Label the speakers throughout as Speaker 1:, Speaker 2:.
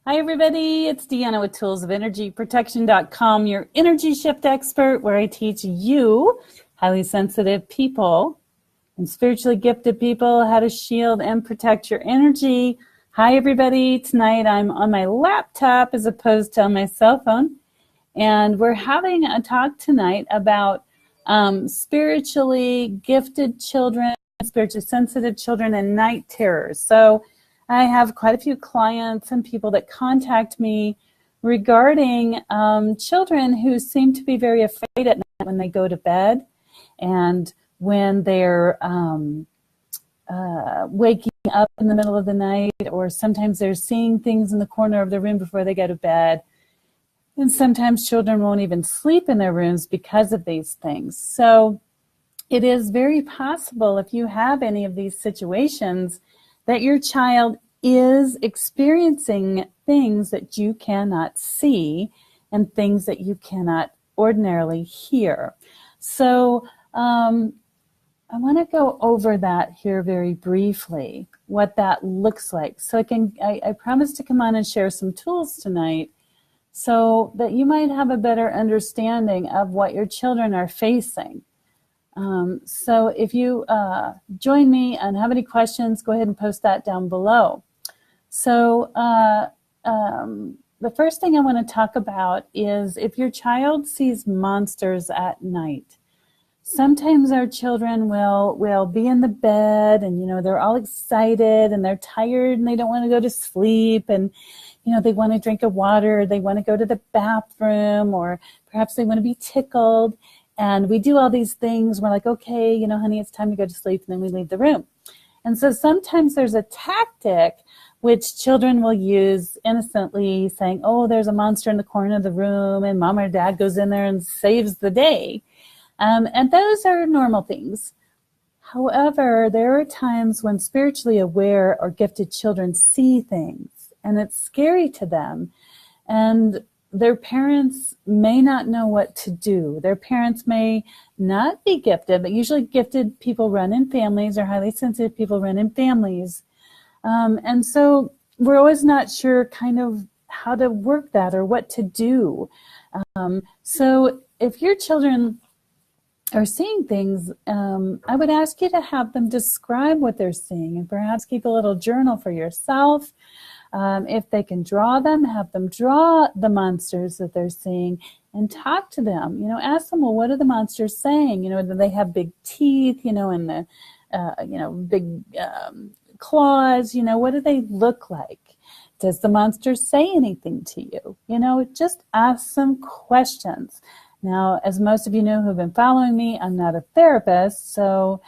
Speaker 1: Hi, everybody. It's Deanna with toolsofenergyprotection.com, your energy shift expert, where I teach you, highly sensitive people and spiritually gifted people, how to shield and protect your energy. Hi, everybody. Tonight I'm on my laptop as opposed to on my cell phone. And we're having a talk tonight about spiritually gifted children, spiritually sensitive children, and night terrors. So I have quite a few clients and people that contact me regarding children who seem to be very afraid at night when they go to bed and when they're waking up in the middle of the night, or sometimes they're seeing things in the corner of the room before they go to bed. And sometimes children won't even sleep in their rooms because of these things. So it is very possible, if you have any of these situations, that your child is experiencing things that you cannot see and things that you cannot ordinarily hear. So I want to go over that here very briefly, what that looks like. So I promise to come on and share some tools tonight so that you might have a better understanding of what your children are facing. So if you join me and have any questions, go ahead and post that down below. So the first thing I want to talk about is if your child sees monsters at night. Sometimes our children will be in the bed and, they're all excited and they're tired and they don't want to go to sleep, and, they want to drink a water, or they want to go to the bathroom, or perhaps they want to be tickled. And we do all these things. We're like, okay, honey, it's time to go to sleep. And then we leave the room. And so sometimes there's a tactic which children will use innocently, saying, oh, there's a monster in the corner of the room, and mom or dad goes in there and saves the day. And those are normal things. However, there are times when spiritually aware or gifted children see things, and it's scary to them. And their parents may not know what to do. Their parents may not be gifted, but usually gifted people run in families, or highly sensitive people run in families. And so we're always not sure kind of how to work that or what to do. So if your children are seeing things, I would ask you to have them describe what they're seeing, and perhaps keep a little journal for yourself. If they can draw them, have them draw the monsters that they're seeing and talk to them. Ask them, well, what are the monsters saying? Do they have big teeth, and the, big claws? What do they look like? Does the monster say anything to you? Just ask some questions. Now, as most of you know who have been following me, I'm not a therapist, so,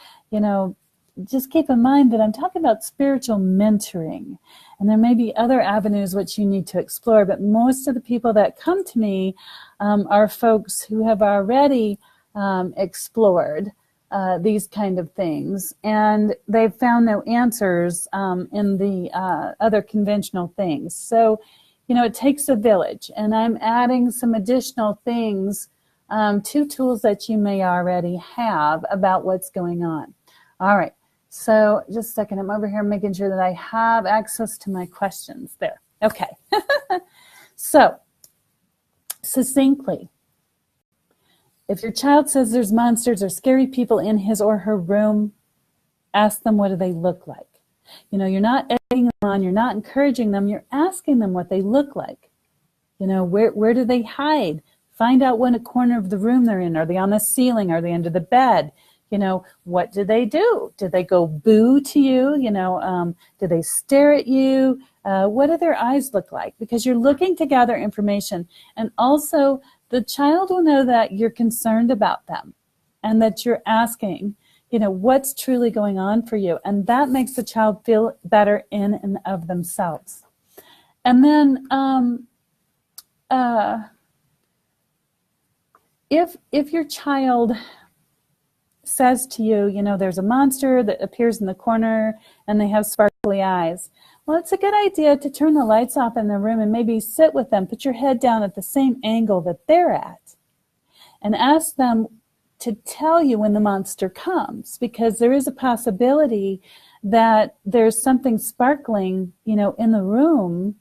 Speaker 1: just keep in mind that I'm talking about spiritual mentoring, and there may be other avenues which you need to explore, but most of the people that come to me are folks who have already explored these kind of things, and they've found no answers in the other conventional things. So, it takes a village, and I'm adding some additional things to tools that you may already have about what's going on. All right. So just a second, I'm over here making sure that I have access to my questions there. Okay. So succinctly, if your child says there's monsters or scary people in his or her room, ask them, what do they look like? You're not egging them on, you're not encouraging them, you're asking them what they look like. Where do they hide? Find out what corner of the room they're in. Are they on the ceiling? Are they under the bed? What do they do? Do they go boo to you? Do they stare at you? What do their eyes look like? Because you're looking to gather information. And also, the child will know that you're concerned about them and that you're asking, what's truly going on for you. And that makes the child feel better in and of themselves. And then if your child says to you, there's a monster that appears in the corner and they have sparkly eyes, well, it's a good idea to turn the lights off in the room and maybe sit with them, put your head down at the same angle that they're at, and ask them to tell you when the monster comes, because there is a possibility that there's something sparkling, in the room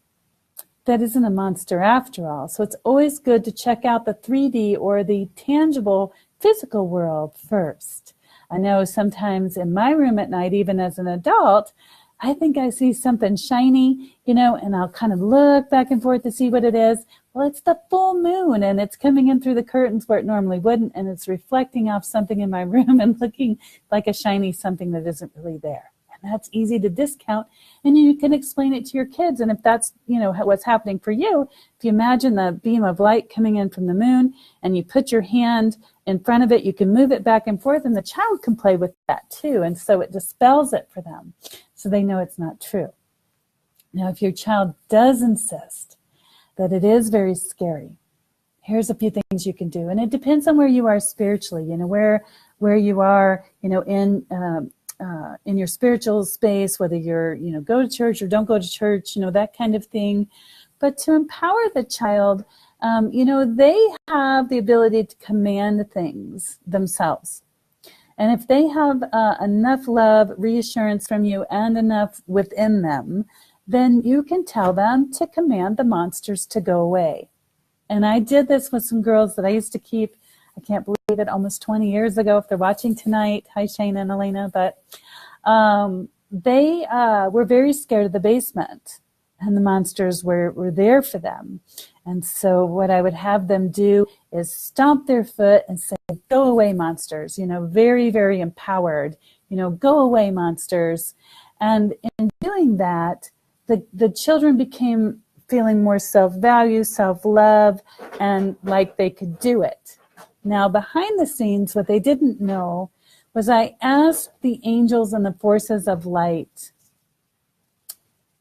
Speaker 1: that isn't a monster after all. So it's always good to check out the 3D or the tangible physical world first. I know sometimes in my room at night, even as an adult, I think I see something shiny, and I'll kind of look back and forth to see what it is. Well, it's the full moon, and it's coming in through the curtains where it normally wouldn't, and it's reflecting off something in my room and looking like a shiny something that isn't really there. And that's easy to discount, and you can explain it to your kids. And if that's, what's happening for you, if you imagine the beam of light coming in from the moon, and you put your hand in front of it, you can move it back and forth, and the child can play with that too. And so it dispels it for them, so they know it's not true. Now, if your child does insist that it is very scary, here's a few things you can do. And it depends on where you are spiritually, where you are, in your spiritual space, whether you're, go to church or don't go to church, that kind of thing. But to empower the child, they have the ability to command things themselves. And if they have enough love, reassurance from you, and enough within them, then you can tell them to command the monsters to go away. And I did this with some girls that I used to keep, I can't believe it, almost 20 years ago. If they're watching tonight, hi Shane and Elena, but they were very scared of the basement, and the monsters were there for them. And so what I would have them do is stomp their foot and say, go away, monsters, very, very empowered, go away, monsters. And in doing that, the children became feeling more self-value, self-love, and like they could do it. Now, behind the scenes, what they didn't know was I asked the angels and the forces of light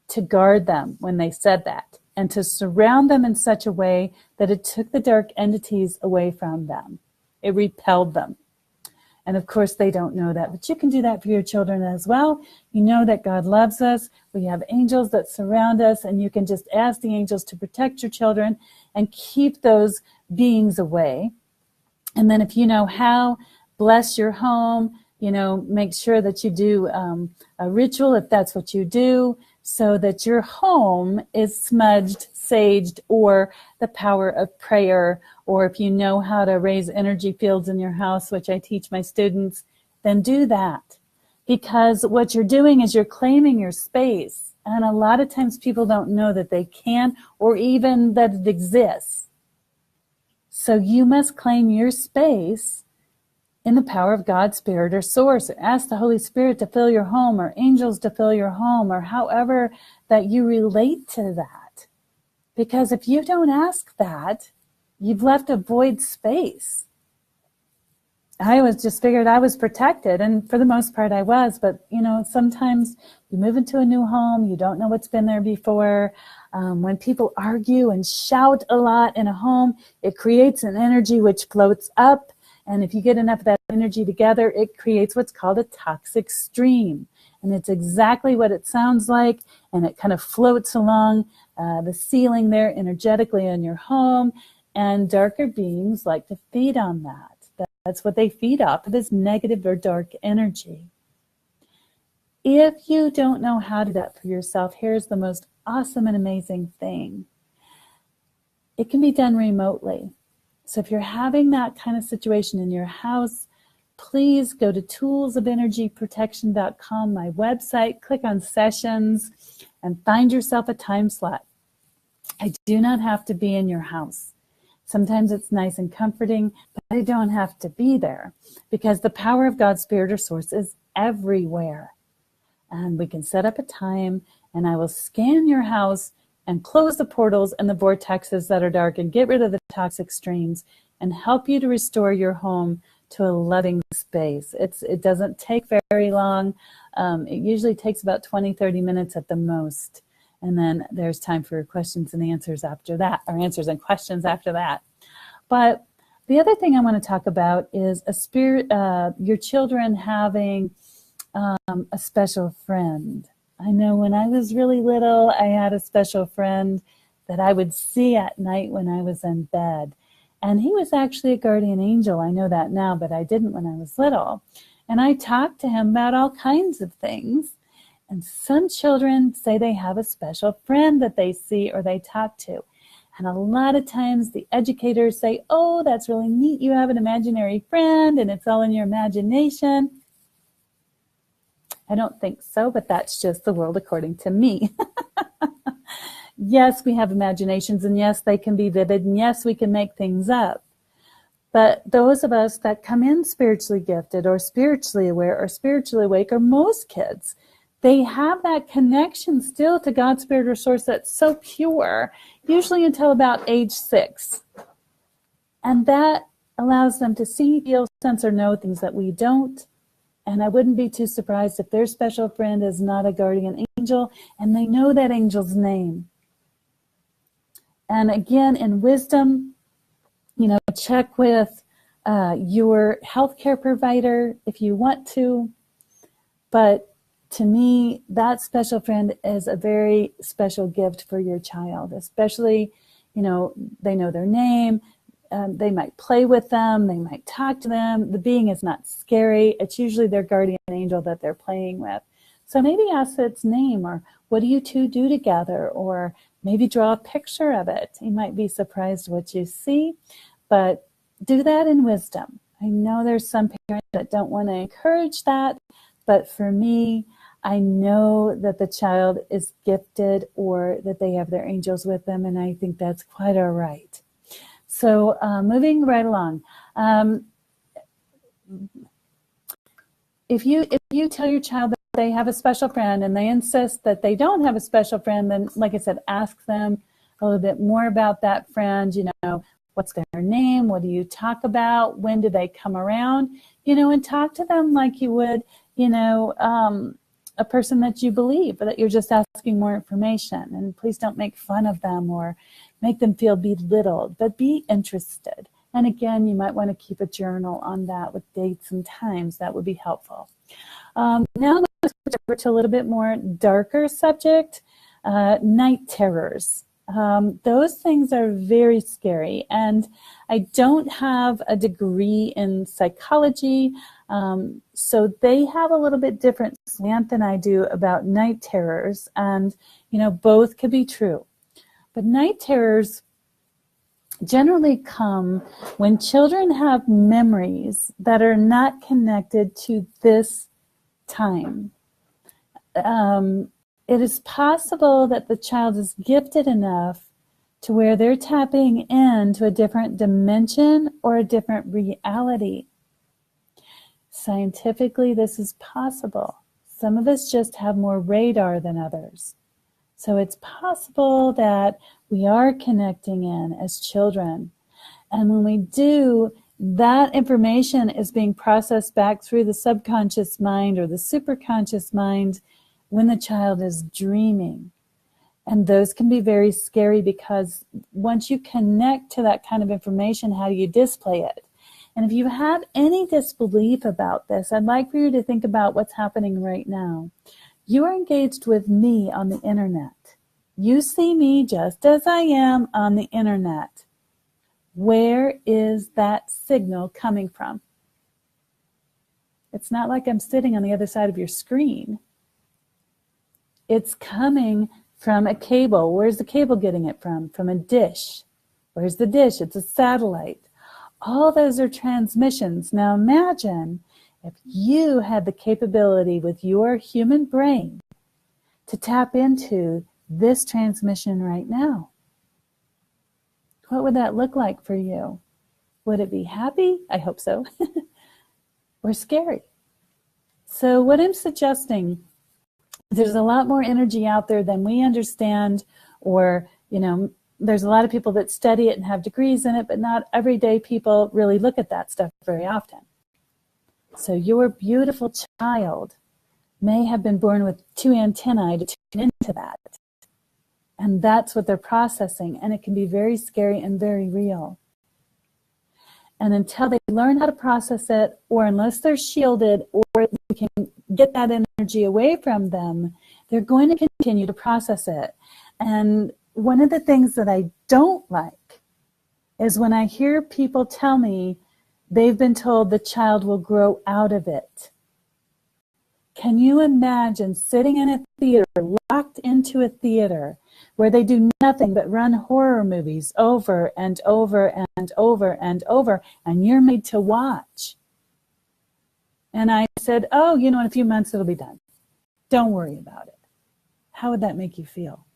Speaker 1: to guard them when they said that, and to surround them in such a way that it took the dark entities away from them. It repelled them. And of course, they don't know that, but you can do that for your children as well. You know that God loves us. We have angels that surround us, and you can just ask the angels to protect your children and keep those beings away. And then if you know how, bless your home, make sure that you do a ritual if that's what you do, so that your home is smudged, saged, or the power of prayer. Or if you know how to raise energy fields in your house, which I teach my students, then do that. Because what you're doing is you're claiming your space. And a lot of times people don't know that they can, or even that it exists. So you must claim your space in the power of God, Spirit, or Source. Ask the Holy Spirit to fill your home, or angels to fill your home, or however that you relate to that. Because if you don't ask that, you've left a void space. I was just figured I was protected, and for the most part I was, but sometimes you move into a new home, you don't know what's been there before. When people argue and shout a lot in a home, it creates an energy which floats up, and if you get enough of that energy together, it creates what's called a toxic stream. And it's exactly what it sounds like, and it kind of floats along the ceiling there energetically in your home, and darker beings like to feed on that. That's what they feed off of, is negative or dark energy. If you don't know how to do that for yourself, here's the most awesome and amazing thing. It can be done remotely. So if you're having that kind of situation in your house, please go to toolsofenergyprotection.com, my website, click on sessions, and find yourself a time slot. I do not have to be in your house. Sometimes it's nice and comforting, but I don't have to be there, because the power of God's Spirit or Source is everywhere. And we can set up a time, and I will scan your house and close the portals and the vortexes that are dark and get rid of the toxic streams and help you to restore your home to a loving space. It doesn't take very long. It usually takes about 20-30 minutes at the most. And then there's time for questions and answers after that, or answers and questions after that. But the other thing I want to talk about is your children having a special friend. I know when I was really little, I had a special friend that I would see at night when I was in bed. And he was actually a guardian angel. I know that now, but I didn't when I was little. And I talked to him about all kinds of things. And some children say they have a special friend that they see or they talk to. And a lot of times the educators say, oh, that's really neat. You have an imaginary friend and it's all in your imagination. I don't think so, but that's just the world according to me. Yes, we have imaginations, and yes, they can be vivid, and yes, we can make things up. But those of us that come in spiritually gifted or spiritually aware or spiritually awake, or most kids, they have that connection still to God's spirit or source that's so pure, usually until about age 6. And that allows them to see, feel, sense, or know things that we don't. And I wouldn't be too surprised if their special friend is not a guardian angel and they know that angel's name. And again, in wisdom, check with your healthcare provider if you want to. But to me, that special friend is a very special gift for your child, especially, they know their name. They might play with them. They might talk to them. The being is not scary. It's usually their guardian angel that they're playing with. So maybe ask its name, or what do you two do together? Or maybe draw a picture of it. You might be surprised what you see, but do that in wisdom. I know there's some parents that don't want to encourage that, but for me, I know that the child is gifted or that they have their angels with them, and I think that's quite all right. So moving right along. If you tell your child that they have a special friend and they insist that they don't have a special friend, then, like I said, ask them a little bit more about that friend. What's their name? What do you talk about? When do they come around? And talk to them like you would, a person that you believe, that you're just asking more information. And please don't make fun of them or make them feel belittled, but be interested. And again, you might want to keep a journal on that with dates and times. That would be helpful. Now let's switch over to a little bit more darker subject, night terrors. Those things are very scary. And I don't have a degree in psychology, so they have a little bit different slant than I do about night terrors. And, both could be true. But night terrors generally come when children have memories that are not connected to this time. It is possible that the child is gifted enough to where they're tapping into a different dimension or a different reality. Scientifically, this is possible. Some of us just have more radar than others. So it's possible that we are connecting in as children. And when we do, that information is being processed back through the subconscious mind or the superconscious mind when the child is dreaming. And those can be very scary because once you connect to that kind of information, how do you display it? And if you have any disbelief about this, I'd like for you to think about what's happening right now. You are engaged with me on the internet. You see me just as I am on the internet. Where is that signal coming from? It's not like I'm sitting on the other side of your screen. It's coming from a cable. Where's the cable getting it from? From a dish. Where's the dish? It's a satellite. All those are transmissions. Now imagine if you had the capability with your human brain to tap into this transmission right now. What would that look like for you? Would it be happy? I hope so. Or scary? So what I'm suggesting, there's a lot more energy out there than we understand, or, there's a lot of people that study it and have degrees in it, but not everyday people really look at that stuff very often. So your beautiful child may have been born with 2 antennae to tune into that. And that's what they're processing. And it can be very scary and very real. And until they learn how to process it, or unless they're shielded, or we can get that energy away from them, they're going to continue to process it. And one of the things that I don't like is when I hear people tell me they've been told the child will grow out of it. Can you imagine sitting in a theater, locked into a theater, where they do nothing but run horror movies over and over and over and over, and you're made to watch? And I said, oh, in a few months it'll be done. Don't worry about it. How would that make you feel?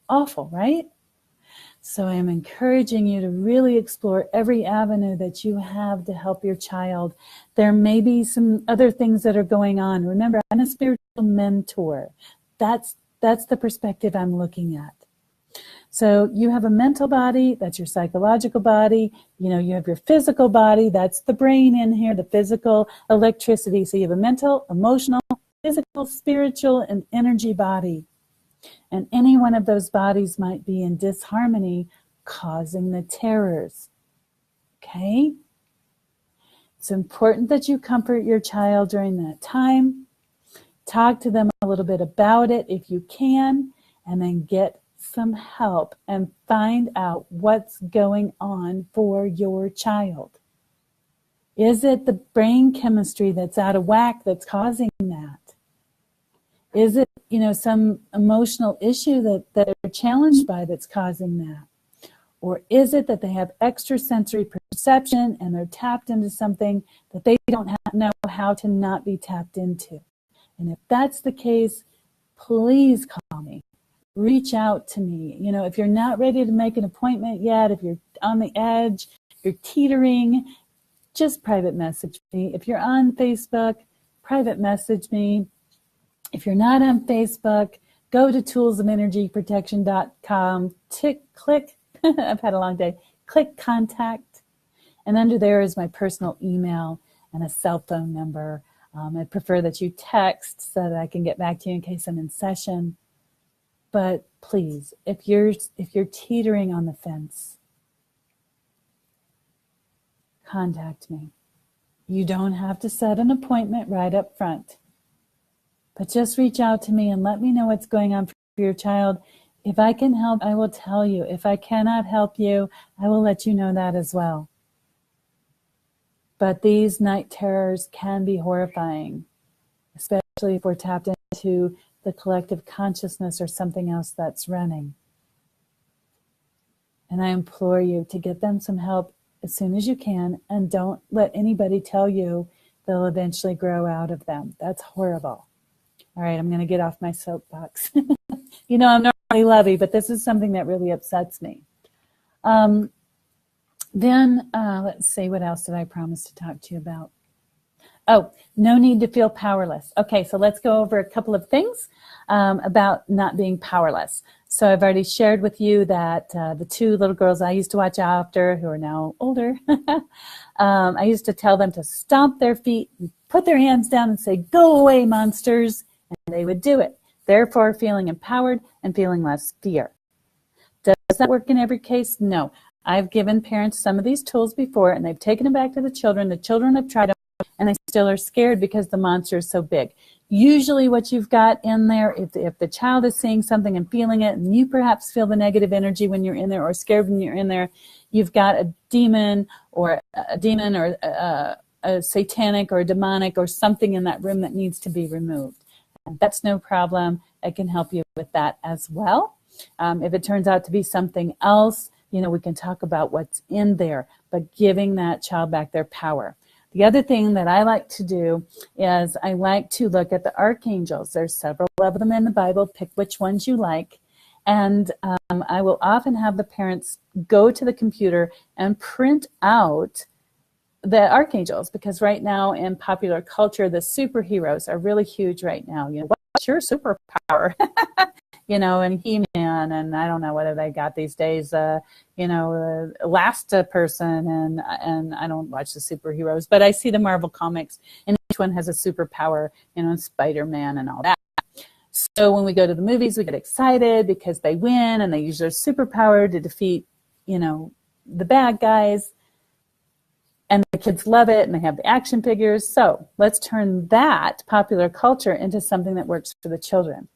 Speaker 1: Awful, right? So I'm encouraging you to really explore every avenue that you have to help your child. There may be some other things that are going on. Remember, I'm a spiritual mentor. That's the perspective I'm looking at. So you have a mental body, that's your psychological body. You have your physical body, that's the brain in here, the physical electricity. So you have a mental, emotional, physical, spiritual, and energy body. And any one of those bodies might be in disharmony, causing the terrors. Okay? It's important that you comfort your child during that time. Talk to them a little bit about it if you can, and then get some help and find out what's going on for your child. Is it the brain chemistry that's out of whack that's causing that? Is it, some emotional issue that they're challenged by that's causing that? Or is it that they have extrasensory perception and they're tapped into something that they don't know how to not be tapped into? And if that's the case, please call me. Reach out to me. If you're not ready to make an appointment yet, if you're on the edge, you're teetering, just private message me. If you're on Facebook, private message me. If you're not on Facebook, go to toolsofenergyprotection.com, click, I've had a long day, click contact, and under there is my personal email and a cell phone number. I'd prefer that you text so that I can get back to you in case I'm in session. But please, if you're teetering on the fence, contact me. You don't have to set an appointment right up front. But just reach out to me and let me know what's going on for your child. If I can help, I will tell you. If I cannot help you, I will let you know that as well. But these night terrors can be horrifying, especially if we're tapped into the collective consciousness or something else that's running. And I implore you to get them some help as soon as you can, and don't let anybody tell you they'll eventually grow out of them. That's horrible. All right, I'm going to get off my soapbox. I'm normally lovey, but this is something that really upsets me. Then let's see, what else did I promise to talk to you about? Oh, no need to feel powerless. Okay, so let's go over a couple of things about not being powerless. So I've already shared with you that the two little girls I used to watch after, who are now older, I used to tell them to stomp their feet, and put their hands down and say, "Go away, monsters," and they would do it, therefore feeling empowered and feeling less fear. Does that work in every case? No. I've given parents some of these tools before, and they've taken them back to the children. The children have tried them, and they still are scared because the monster is so big. Usually what you've got in there, if the child is seeing something and feeling it, and you perhaps feel the negative energy when you're in there or scared when you're in there, you've got a demon or a satanic or a demonic or something in that room that needs to be removed. And that's no problem. I can help you with that as well. If it turns out to be something else, we can talk about what's in there, but giving that child back their power. The other thing that I like to do is I like to look at the archangels. There's several of them in the Bible. Pick which ones you like. And I will often have the parents go to the computer and print out the archangels, because right now in popular culture, the superheroes are really huge right now. What's your superpower? And He-Man, and I don't know what they got these days, Last Person, and I don't watch the superheroes, but I see the Marvel comics, and each one has a superpower, Spider-Man and all that. So when we go to the movies, we get excited because they win, and they use their superpower to defeat, the bad guys, and the kids love it, and they have the action figures. So let's turn that popular culture into something that works for the children.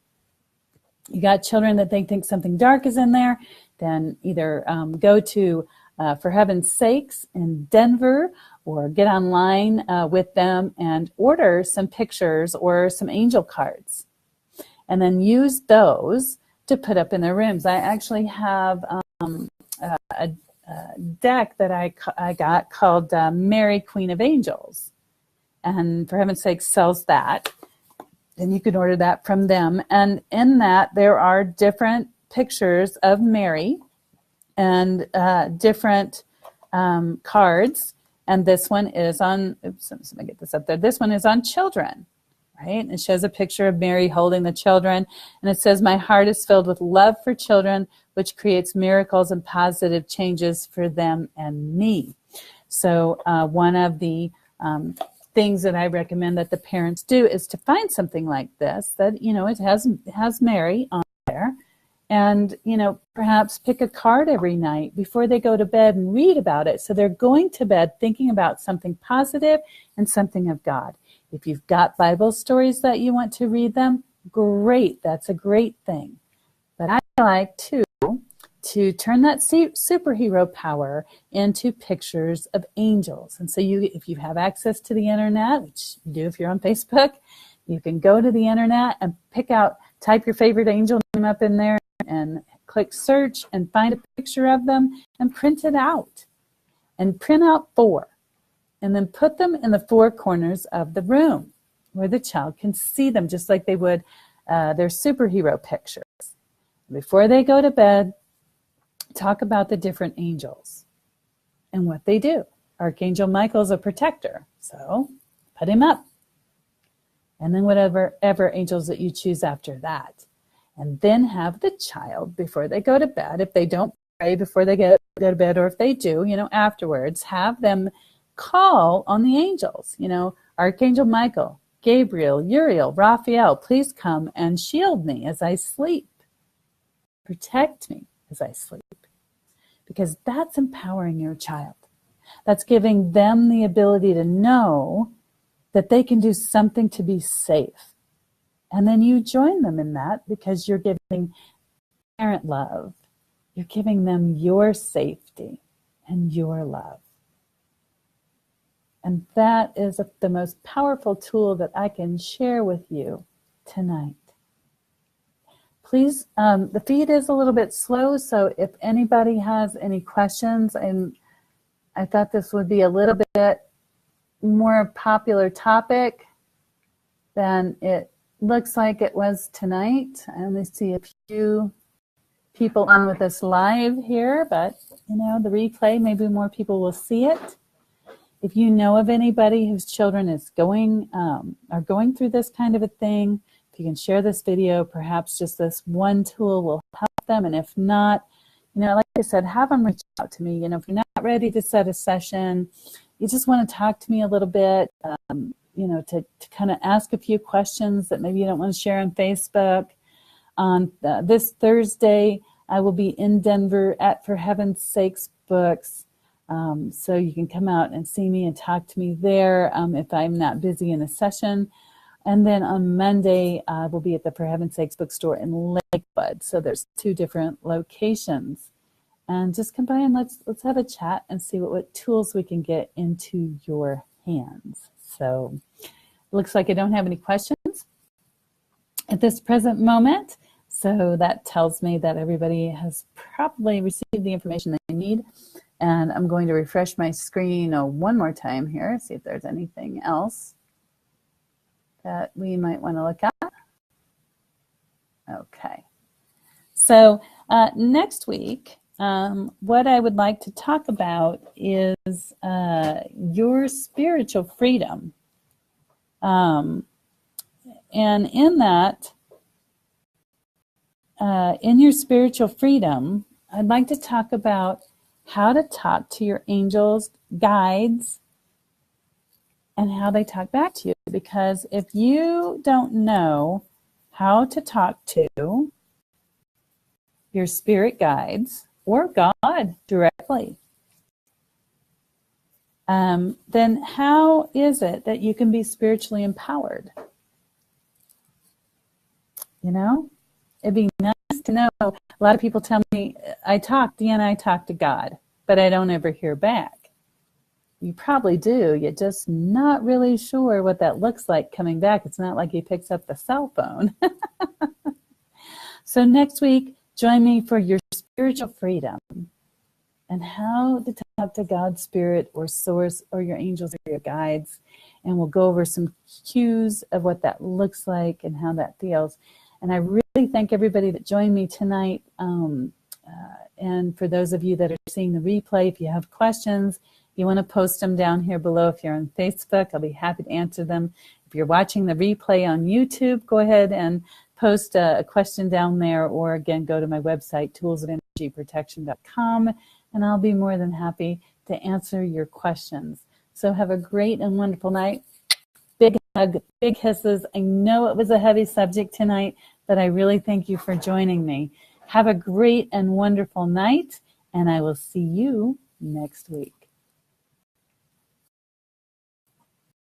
Speaker 1: You got children that they think something dark is in there, then either go to For Heaven's Sakes in Denver or get online with them and order some pictures or some angel cards, and then use those to put up in their rooms. I actually have a deck that I got called Mary, Queen of Angels, and for heaven's sake sells that, and you can order that from them. And in that there are different pictures of Mary and different cards, and this one is on, oops, let me get this up there, this one is on children, right? It shows a picture of Mary holding the children, and it says, "My heart is filled with love for children, which creates miracles and positive changes for them and me." So one of the things that I recommend that the parents do is to find something like this, that, you know, it has Mary on there, and, you know, perhaps pick a card every night before they go to bed and read about it. So they're going to bed thinking about something positive and something of God. If you've got Bible stories that you want to read them, great. That's a great thing. But I like to turn that superhero power into pictures of angels. And so if you have access to the internet, which you do if you're on Facebook, you can go to the internet and type your favorite angel name up in there and click search and find a picture of them and print it out. And print out 4. And then put them in the 4 corners of the room where the child can see them, just like they would their superhero pictures. Before they go to bed, talk about the different angels and what they do. Archangel Michael's a protector, so put him up. And then whatever angels that you choose after that. And then have the child, before they go to bed, if they don't pray before they go to bed, or if they do, you know, afterwards, have them call on the angels. You know, Archangel Michael, Gabriel, Uriel, Raphael, please come and shield me as I sleep. Protect me as I sleep. Because that's empowering your child. That's giving them the ability to know that they can do something to be safe. And then you join them in that, because you're giving parent love. You're giving them your safety and your love. And that is the most powerful tool that I can share with you tonight. Please, the feed is a little bit slow, so if anybody has any questions, and I thought this would be a little bit more popular topic than it looks like it was tonight. I only see a few people on with us live here, but, you know, the replay, maybe more people will see it. If you know of anybody whose children are going through this kind of a thing, if you can share this video, perhaps just this one tool will help them. And if not, you know, like I said, have them reach out to me. You know, if you're not ready to set a session, you just want to talk to me a little bit, you know, to kind of ask a few questions that maybe you don't want to share on Facebook. On this Thursday, I will be in Denver at For Heaven's Sakes Books. So you can come out and see me and talk to me there if I'm not busy in a session. And then on Monday, we'll be at the For Heaven's Sakes bookstore in Lakewood. So there's 2 different locations. And just come by and let's have a chat and see what tools we can get into your hands. So it looks like I don't have any questions at this present moment. So that tells me that everybody has probably received the information they need. And I'm going to refresh my screen one more time here, see if there's anything else that we might want to look at. Okay. So next week, what I would like to talk about is your spiritual freedom. And in that, in your spiritual freedom, I'd like to talk about how to talk to your angels, guides, and how they talk back to you. Because if you don't know how to talk to your spirit guides or God directly, then how is it that you can be spiritually empowered? You know, it'd be nice to know. A lot of people tell me, Deanna, I talk to God, but I don't ever hear back. You probably do. You're just not really sure what that looks like coming back. It's not like he picks up the cell phone. So next week, join me for your spiritual freedom and how to talk to God's Spirit or Source or your angels or your guides. And we'll go over some cues of what that looks like and how that feels. And I really thank everybody that joined me tonight. And for those of you that are seeing the replay, if you have questions, you want to post them down here below. If you're on Facebook, I'll be happy to answer them. If you're watching the replay on YouTube, go ahead and post a question down there, or again, go to my website, toolsofenergyprotection.com, and I'll be more than happy to answer your questions. So have a great and wonderful night. Big hug, big kisses. I know it was a heavy subject tonight, but I really thank you for joining me. Have a great and wonderful night, and I will see you next week.